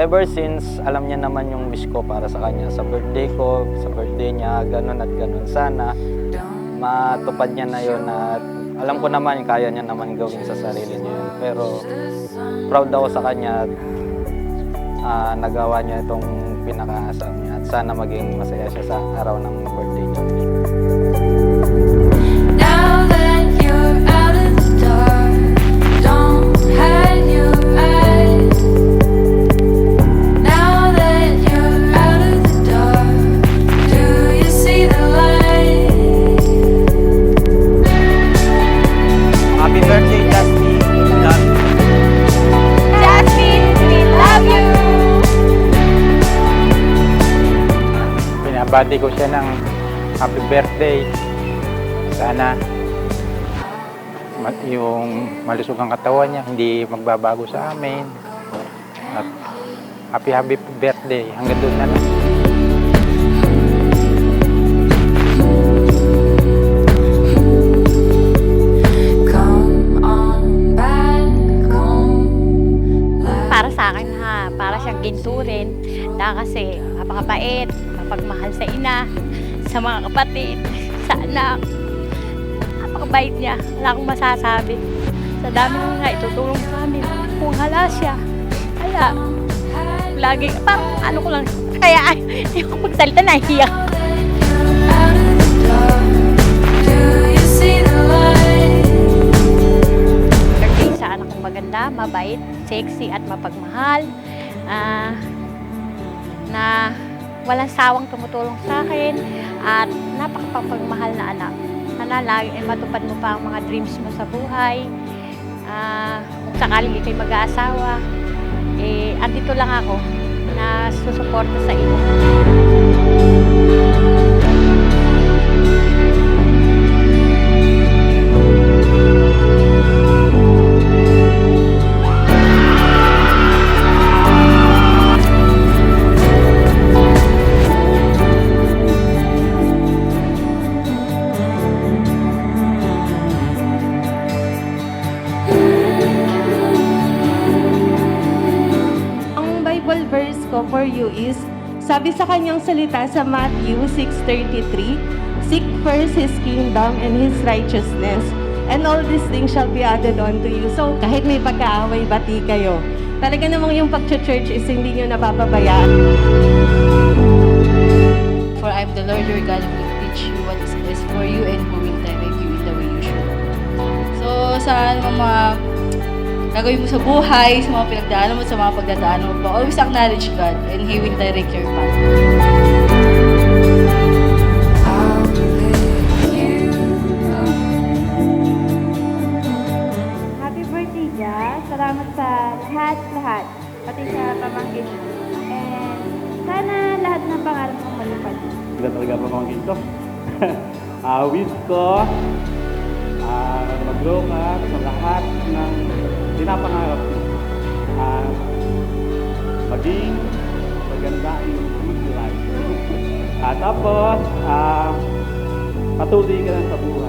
ever since, alam niya naman yung wish ko para sa kanya. Sa birthday ko, sa birthday niya, ganun at ganun. Sana matupad niya na yun at alam ko naman, kaya niya naman gawin sa sarili niya yun. Pero proud ako sa kanya at nagawa niya itong pinakaasam niya. At sana maging masaya siya sa araw ng birthday niya. Binabati ko siya ng happy birthday. Sana yung malusog ang katawan niya, hindi magbabago sa amin. At happy birthday. Hanggang doon na lang. Para sa akin para siyang ginto rin. Kasi napakabait, mapagmahal sa ina, sa mga kapatid, sa anak. Napakabait niya. Wala akong masasabi. Sa dami nga itutulong sa amin. Kung hala siya. Kaya, lagi, parang ano ko lang. Kaya, hindi ko magsalita, nahihiyak. Birthday sa anak kong maganda, mabait, sexy at mapagmahal. Na walang sawang tumutulong sa akin at napakapagmahal na anak. Sana lagi matupad mo pa ang mga dreams mo sa buhay. Kung sakaling ikay mag-aasawa, andito lang ako na susuporta sa iyo. Verse ko for you is, sabi sa kanyang salita sa Matthew 6:33, "Seek first His kingdom and His righteousness, and all these things shall be added unto you." So, kahit may pagkaaway, bati kayo. Talaga namang yung pag-church is hindi nyo napapabayaan. For I am the Lord your God who will teach you what is best for you and who will direct you in the way you should. So, sa mga gagawin mo sa buhay, sa mga pinagdaanan mo, sa mga pagdadaanan mo, always acknowledge God and He will direct your path. Happy birthday, Ja. Salamat sa lahat, pati sa pamangkin mo. And sana lahat ng pangarap mong malupad. Ganda talaga pamangkin ko. Wish ko, mag-grow ka sa lahat ng pinapangarap mo. Maging maganda yung good life. Tapos, patuloy ka lang sa buhay.